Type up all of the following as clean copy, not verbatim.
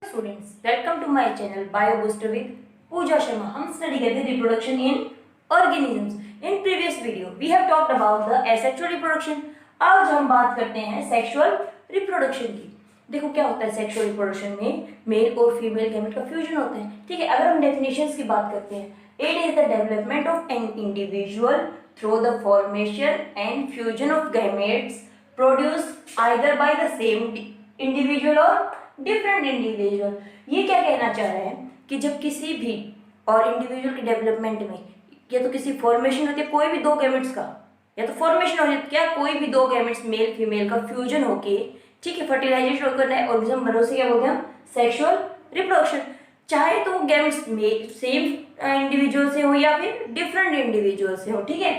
students, welcome to my channel BioBooster with Pooja Sharma. हम study करते हैं reproduction in organisms. In previous video, we have talked about the asexual reproduction. आज हम बात करते हैं sexual reproduction की. देखो क्या होता है सेक्सुअल रिप्रोडक्शन में, मेल और फीमेल गैमेट का फ्यूजन होता है. ठीक है, अगर हम डेफिनेशंस की बात करते हैं, it is the development of an individual through the formation and fusion of gametes produced either by the same individual और डिफरेंट इंडिविजुअल. ये क्या कहना चाह रहे हैं कि जब किसी भी और इंडिविजुअल के डेवलपमेंट में या तो किसी फॉर्मेशन होती है कोई भी दो गैमेट्स का, या तो फॉर्मेशन हो जाती है क्या कोई भी दो गैमेट्स मेल फीमेल का फ्यूजन होके, ठीक है, फर्टिलाइजेशन होकर नए ऑर्गेनिज्म बनो से क्या बोलते हैं हम सेक्सुअल रिप्रोडक्शन. चाहे तो गैमेट्स सेम इंडिविजुअल से हो या फिर डिफरेंट इंडिविजुअल से हो. ठीक है,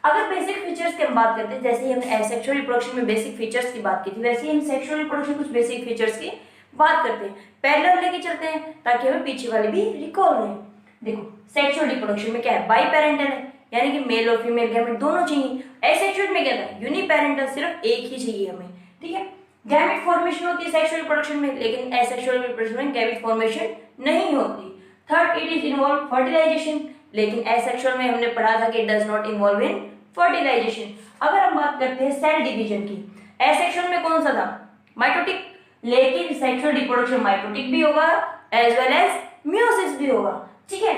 अगर बेसिक फीचर्स की हम बात करते हैं, जैसे ही हमने सेक्सुअल रिप्रोडक्शन में बेसिक फीचर्स की बात की थी, वैसे ही हम सेक्सुअल रिप्रोडक्शन कुछ बेसिक फीचर्स की बात करते हैं. पैरेलल लेके चलते हैं ताकि हमें पीछे वाले भी रिकॉल रहे. देखो सेक्सुअल रिप्रोडक्शन में क्या है, बाई पेरेंटल है, यानी कि मेल और फीमेल गैमेट दोनों चाहिए. एसेक्सुअल में क्या था, यूनिपेरेंटल, सिर्फ एक ही चाहिए हमें. ठीक है, गैमेट फॉर्मेशन होती है सेक्सुअल रिप्रोडक्शन में, लेकिन एसेक्सुअल रिप्रोडक्शन में गैमेट फॉर्मेशन नहीं होती. Third, it is involve fertilisation, लेकिन एसेक्सुअल में हमने पढ़ा था कि it does not involve in fertilisation. अगर हम बात करते हैं सेल डिवीजन की, एसेक्सुअल में कौन सा था, माइटोटिक, लेकिन सेक्सुअल रिप्रोडक्शन माइटोटिक भी होगा एज वेल एज मियोसिस भी होगा. ठीक है,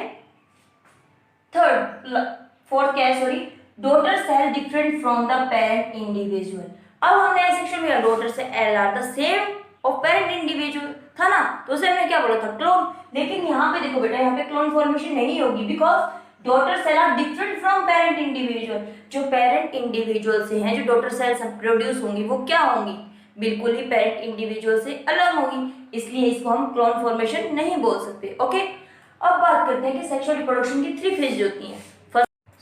फोर्थ क्या है, sorry, daughter cell different from the parent individual. अब हमने एसेक्सुअल में daughter cell are the same of parent individual था ना, तो उसे हमने क्या बोला था, क्लोन. लेकिन यहाँ पे देखो बेटा, यहाँ पे क्लोन फॉर्मेशन नहीं होगी, because daughter cell are different from parent individual. जो पेरेंट इंडिविजुअल से हैं, जो डॉटर सेल्स प्रोड्यूस होंगी वो क्या होंगी, बिल्कुल ही पेरेंट इंडिविजुअल से अलग होगी, इसलिए इसको हम क्लोन फॉर्मेशन नहीं बोल सकते. ओके, अब बात करते हैं कि सेक्सुअल रिप्रोडक्शन की 3 फेज होती हैं.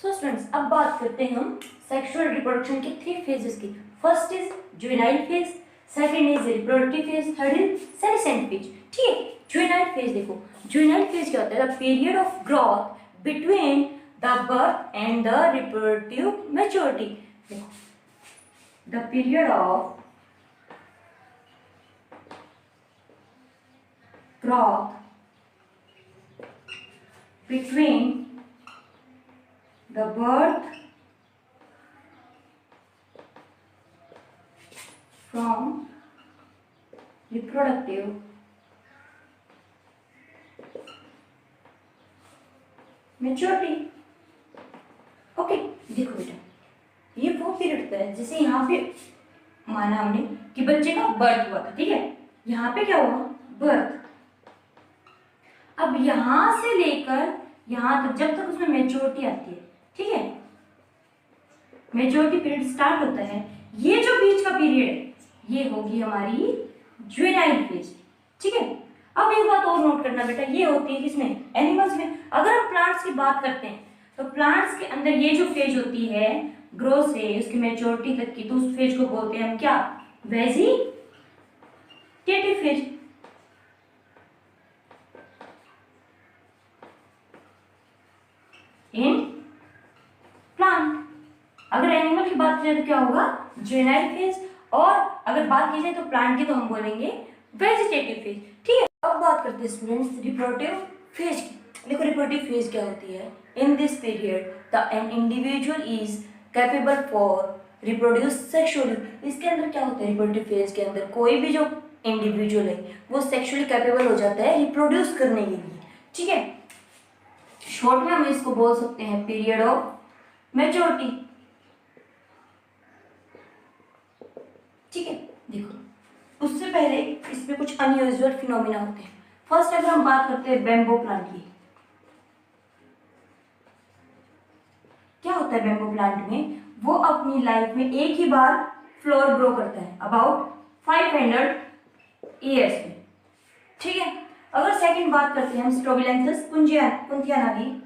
सो स्टूडेंट्स, अब बात करते हैं हम सेक्सुअल रिप्रोडक्शन की 3 फेजेस की. First is juvenile phase, second is reproductive phase, third is senescent phase. ठीक है, जुवेनाइल फेज देखो, जुवेनाइल फेज क्या होता है, the period of growth between the birth and the reproductive maturity. देखो, the period of growth between the birth from reproductive maturity. Okay, देखो बेटा, ये वो पीरियड होता है जैसे यहाँ पे माना हमने कि बच्चे का बर्थ हुआ था. ठीक है, यहाँ पे क्या हुआ, बर्थ. अब यहां से लेकर यहां तक जब तक उसमें मेच्योरिटी आती है, ठीक है, मेच्योरिटी पीरियड स्टार्ट होता है, ये जो बीच का पीरियड है ये होगी हमारी जुवेनाइल फेज. ठीक है, अब एक बात और नोट करना बेटा, ये होती है किसमें, एनिमल्स में. अगर हम प्लांट्स की बात करते हैं तो प्लांट्स के अंदर ये जो फेज होती है ग्रोथ से उसकी मेच्योरिटी तक की, तो उस फेज को बोलते हैं हम क्या, वेजिटेटिव फेज. इन प्लांट, अगर एनिमल की बात करें तो क्या होगा, जुवेनाइल फेज, और अगर बात की जाए तो प्लांट की तो हम बोलेंगे वेजिटेटिव फेज. ठीक है, अब बात करते हैं स्टूडेंट्स रिप्रोडक्टिव फेज की. देखो रिप्रोडक्टिव फेज क्या होती है, in this period the an individual is capable for reproduce sexually. इसके अंदर क्या होता है, रिप्रोडक्टिव फेज के अंदर कोई भी जो इंडिविजुअल है वो सेक्सुअली कैपेबल हो जाता है रिप्रोड्यूस करने के लिए. ठीक है, शॉर्ट में हम इसको बोल सकते हैं पीरियड ऑफ मैच्योरिटी. ठीक है, देखो उससे पहले इसमें कुछ अनयूजुअल फिनोमिना होते हैं. फर्स्ट अगर हम बात करते हैं बैम्बू प्लांट की, क्या होता है बैम्बू प्लांट में, वो अपनी लाइफ में एक ही बार फ्लोर ग्रो करता है अबाउट 500 ईयर्स में. ठीक है, अगर सेकंड बात करते हैं हम स्ट्रोबिलेंथस कुंथियाना की,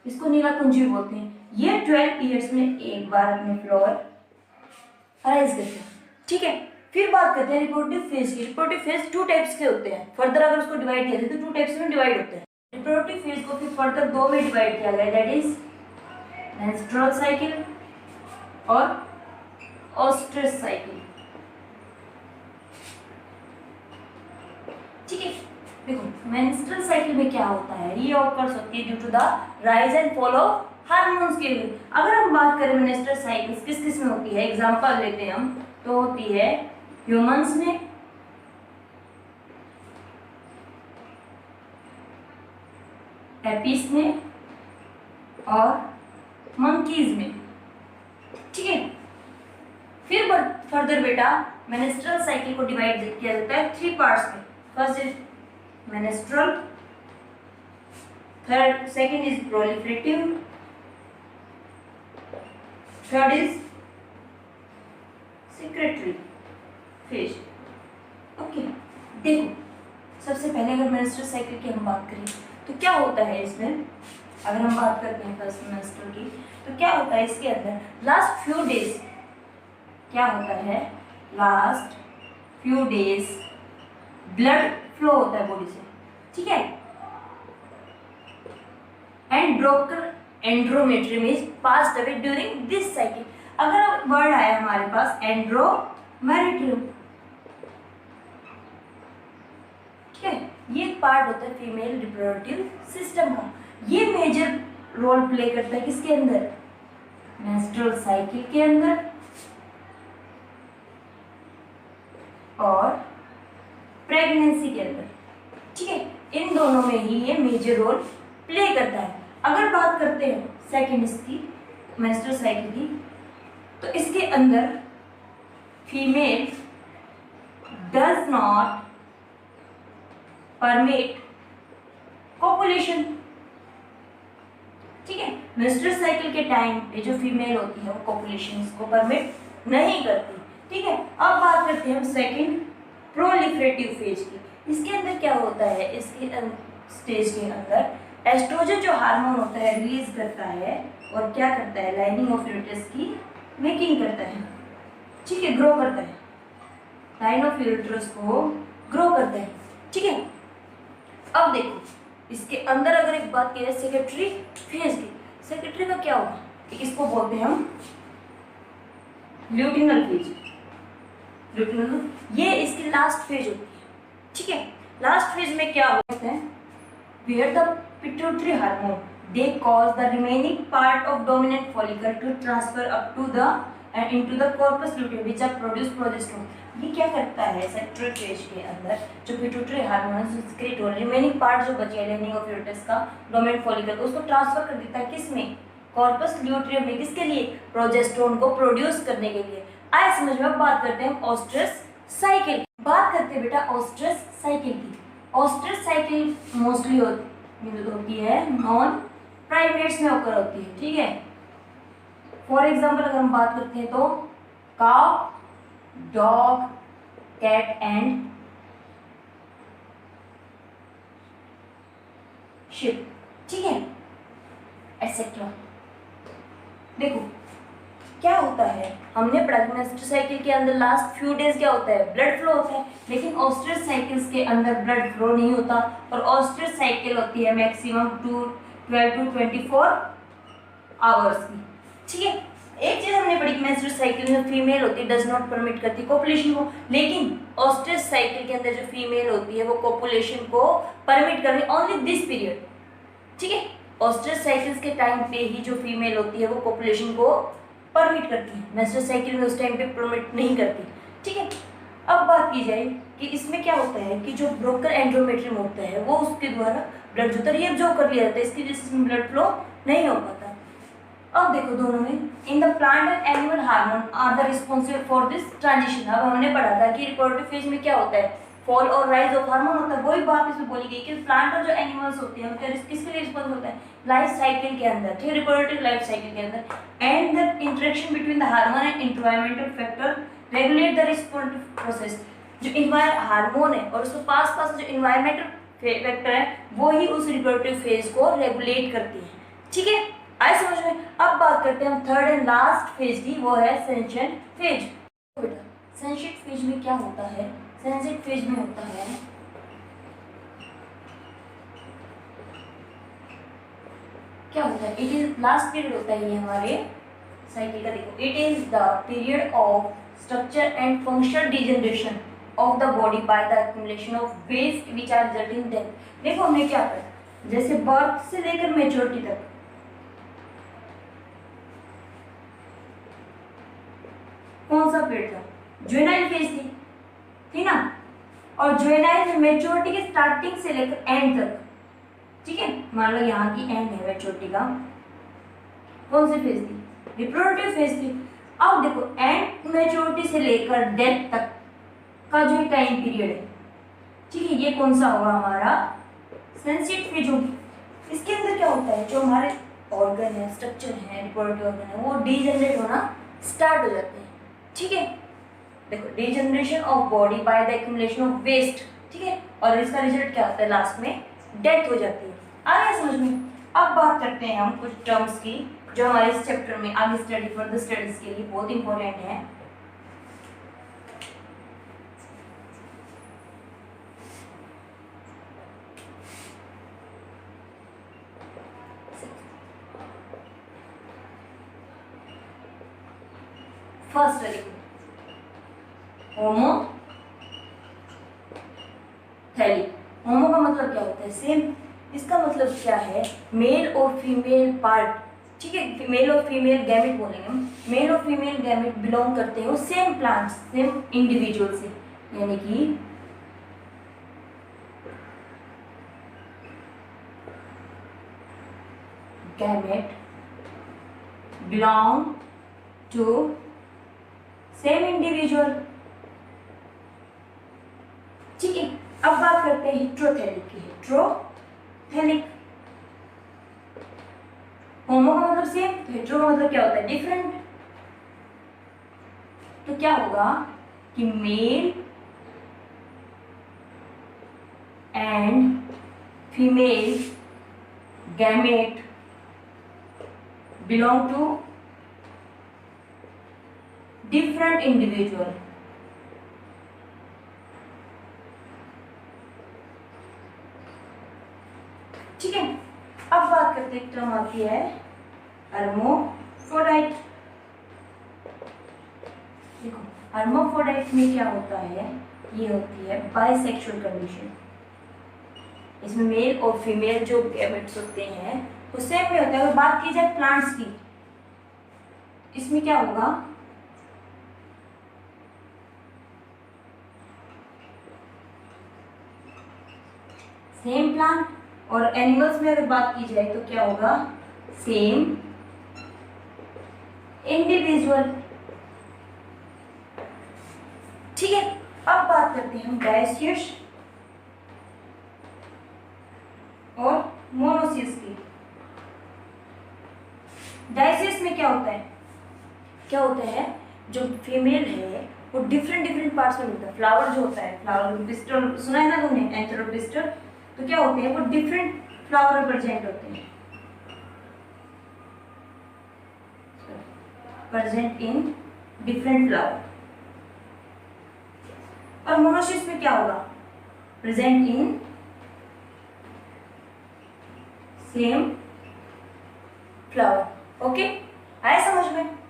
इसको नीला कुंजी बोलते हैं. ये 12 ईयर्स में एक बार अपने फ्लोर अराइज करते हैं. ठीक है, फिर बात करते हैं रिप्रोडक्टिव फेज की. रिप्रोडक्टिव फेज 2 टाइप्स के होते हैं. फर्दर अगर उसको डिवाइड किया जाए तो 2 टाइप्स में डिवाइड होते हैं. रिप्रोडक्टिव फेज को फिर फर्दर दो में डिवाइड किया गया, दैट इज मेंस्ट्रुअल साइकिल और ओस्ट्रस साइकिल। ठीक है, देखो मेंस्ट्रुअल साइकिल में क्या होता है, ये ऑकर्स होती है due to the rise and fall of hormones के लिए। अगर हम बात करें मेंस्ट्रुअल साइकिल्स किस किस में होती है, एग्जांपल लेते हैं हम, तो होती है ह्यूमंस में, एपिस में और मंकीज में। ठीक है, फिर फर्दर बेटा मेंस्ट्रुअल साइकिल को डिवाइड किया जाता है थ्री पार्ट्स में। First is menstrual, third second is proliferative, third is secretary phase. Okay, देखो सबसे पहले अगर मेंस्ट्रुअल साइकिल की हम बात करें तो क्या होता है इसमें, अगर हम बात करते हैं फर्स्ट मेंस्ट्रुअल की, तो क्या होता है इसके अंदर लास्ट फ्यू डेज, क्या होता है last few days blood flow होता है बॉडी से। ठीक है, and broker endometrium is passed away during this cycle. अगर वर्ड आया हमारे पास एंड्रोमेट्रियम, ठीक है, ये पार्ट होता है फीमेल रिप्रोडक्टिव सिस्टम का। ये मेजर रोल प्ले करता है किसके अंदर, मेंस्ट्रुअल साइकिल के अंदर और प्रेगनेंसी के अंदर। ठीक है, इन दोनों में ही ये मेजर रोल प्ले करता है। अगर बात करते हैं सेकेंड इसकी मेंस्ट्रुअल साइकिल की, तो इसके अंदर female does not permit copulation. ठीक है, मेंस्ट्रुअल साइकिल के टाइम पे जो फीमेल होती है वो कोपुलेशन को परमिट नहीं करती। ठीक है, अब बात करते हैं हम सेकंड प्रोलिफरेटिव फेज की। इसके अंदर क्या होता है, इसके स्टेज के अंदर एस्ट्रोजन जो हार्मोन होता है रिलीज करता है और क्या करता है, लाइनिंग ऑफ यूट्रस की मेकिंग करता है। ठीक है, ग्रो करता है, लाइन ऑफ यूट्रस को ग्रो करता है। ठीक है, अब देखो इसके अंदर अगर एक बात की जाए सेक्रेटरी फेज की, सेक्रेटरी का क्या होगा, इसको बोलते हैं हम ल्यूटिनल फेज। ल्यूटिनल ये इसकी लास्ट फेज होती है। ठीक है, लास्ट फेज में क्या होता है, where the pituitary hormone they cause the remaining part of dominant follicle to transfer up to the into the corpus luteum which are produce progesterone। ये क्या करता है सेक्रेटरी फेज के अंदर, जो पिट्यूटरी हार्मोन सिक्रेट हो रिमेनिंग पार्ट जो बचे लाइनिंग ऑफ यूट्रस का डोमिनेंट फॉलिकल, उसको ट्रांसफर कर देता है किसमें, कॉर्पस ल्यूटियम में। किसके लिए, प्रोजेस्टेरोन को प्रोड्यूस करने के लिए। आए समझ में। बात करते हैं ओस्ट्रस साइकिल, बात करते हैं बेटा ओस्ट्रस साइकिल की। ओस्ट्रस साइकिल मोस्टली होती है नॉन प्राइमेट्स में ओकर होती है। ठीक है, फॉर एग्जाम्पल अगर हम बात करते हैं तो cow, dog, cat and sheep. ठीक है, एटसेट्रा। देखो क्या होता है, हमने पढ़ा मेंस्ट्रुअल साइकिल के अंदर लास्ट फ्यू डेज क्या होता है, ब्लड फ्लो होता है, लेकिन ओस्ट्रस साइकिल्स के अंदर ब्लड फ्लो नहीं होता और ओस्ट्रस साइकिल होती है मैक्सिमम 12 to 24 आवर्स की। ठीक है, एक चीज हमने पढ़ी कि मेंस्ट्रुअल साइकिल में फीमेल होती है डज नॉट परमिट करती कोपुलेशन को, लेकिन ओस्ट्रस साइकिल के अंदर जो फीमेल होती है वो कोपुलेशन को परमिट करती ओनली दिस पीरियड। ठीक है, ओस्ट्रस साइकिल्स के टाइम पे ही जो फीमेल होती है वो कोपुलेशन को परमिट करती है, मेंस्ट्रुअल साइकिल में उस टाइम पे परमिट नहीं करती। ठीक है, अब बात की जाए कि इसमें क्या होता है कि जो ब्रोकर एंड्रोमेट्रियम होता है वो उसके द्वारा ब्लड जो है एब्जॉर्ब कर लिया जाता है, इसकी वजह से इसमें ब्लड फ्लो नहीं हो पाता। अब देखो दोनों में in the plant and animal hormone are the responsible for this transition. अब हमने पढ़ा था कि रिप्रोडक्टिव फेज में क्या होता है, फॉल और राइज ऑफ हार्मोन होता है। वही बात इसमें बोली गई कि प्लांट और जो एनिमल्स होते हैं उनके किसके लिए रिस्पॉन्सिबल होता है, लाइफ साइकिल के अंदर, ठीक है, रिप्रोडक्टिव लाइफ साइकिल के अंदर। And the interaction between the hormone and environmental factor regulate the responsive process. जो हार्मोन है और उसके पास पास जो इन्वायरमेंटल फैक्टर है वो ही उस रिप्रोडक्टिव फेज को रेगुलेट करती है। ठीक है, आए समझ में। अब बात करते हैं हम थर्ड एंड लास्ट फेज की, वो है सेंशिएंट फेज। सेंशिएंट फेज में क्या होता है, सेंशिएंट फेज में होता है क्या होता है, इट इज लास्ट पीरियड होता है ये हमारे साइकिल का। देखो, it is the period of structure and functional degeneration of the body by the accumulation of waste which are resulting death. देखो हमने क्या करा, जैसे बर्थ से लेकर मेच्योरिटी तक कौन सा पीरियड था, जुवेनाइल फेज थी ना, और जुवेनाइल में मेच्योरिटी के स्टार्टिंग से लेकर एंड तक, ठीक है, मान लो यहाँ की एंड है मेच्योरिटी का, कौन सी फेज थी, रिप्रोडक्टिव फेज थी। अब देखो एंड मेच्योरिटी से लेकर डेथ तक का जो टाइम पीरियड है, ठीक है, ये कौन सा होगा हमारा सेंसिटिव फेज होगी। इसके अंदर क्या होता है, जो हमारे ऑर्गन है, स्ट्रक्चर है, रिप्रोडक्टिव ऑर्गन है, वो डीजनरेट होना स्टार्ट हो जाते हैं, ठीक है। देखो, degeneration of body by the accumulation of waste, ठीक है, और इसका रिजल्ट क्या होता है, लास्ट में डेथ हो जाती है। आ गया समझ में। अब बात करते हैं हम कुछ टर्म्स की जो हमारे इस चैप्टर में आगे स्टडी फर्दर स्टडीज के लिए बहुत इंपॉर्टेंट है। फर्स्ट है होमो थैलिक। होमो का मतलब क्या होता है, सेम। इसका मतलब क्या है, मेल और फीमेल पार्ट, ठीक है, मेल और फीमेल गैमेट बोलेंगे हम, मेल और फीमेल गैमेट बिलोंग करते हैं वो सेम प्लांट, सेम इंडिविजुअल से, यानी कि gamete belong to same individual, ठीक है। अब बात करते हैं हेट्रोथैलिक की। हेट्रोथैलिक, होमो का मतलब सेम, तो हेट्रो का मतलब क्या होता है, डिफरेंट। तो क्या होगा कि male and female gamete belong to different individual, ठीक है। अब बात करते हैं, टर्म आती है हर्माफ्रोडाइट। देखो, हर्माफ्रोडाइट में क्या होता है, ये होती है बाइसेक्सुअल कंडीशन। इसमें मेल और फीमेल जो गैमेट्स होते हैं वो सेम में होता है। अगर बात की जाए प्लांट्स की, इसमें क्या होगा, सेम प्लांट, और एनिमल्स में अगर बात की जाए तो क्या होगा, सेम इंडिविजुअल, ठीक है। अब बात करते हैं हम डायसियस और मोनोसियस की। डायसियस में क्या होता है, जो फीमेल है वो डिफरेंट पार्ट्स में मिलता है। फ्लावर जो होता है, फ्लावर पिस्टल सुना है ना तुमने, एंथेरोपिस्टल, तो क्या होते हैं वो डिफरेंट फ्लावर में प्रेजेंट होते हैं, प्रेजेंट इन डिफरेंट फ्लावर। और मोनोसियस में क्या होगा, present in same flower. Okay, आया समझ में।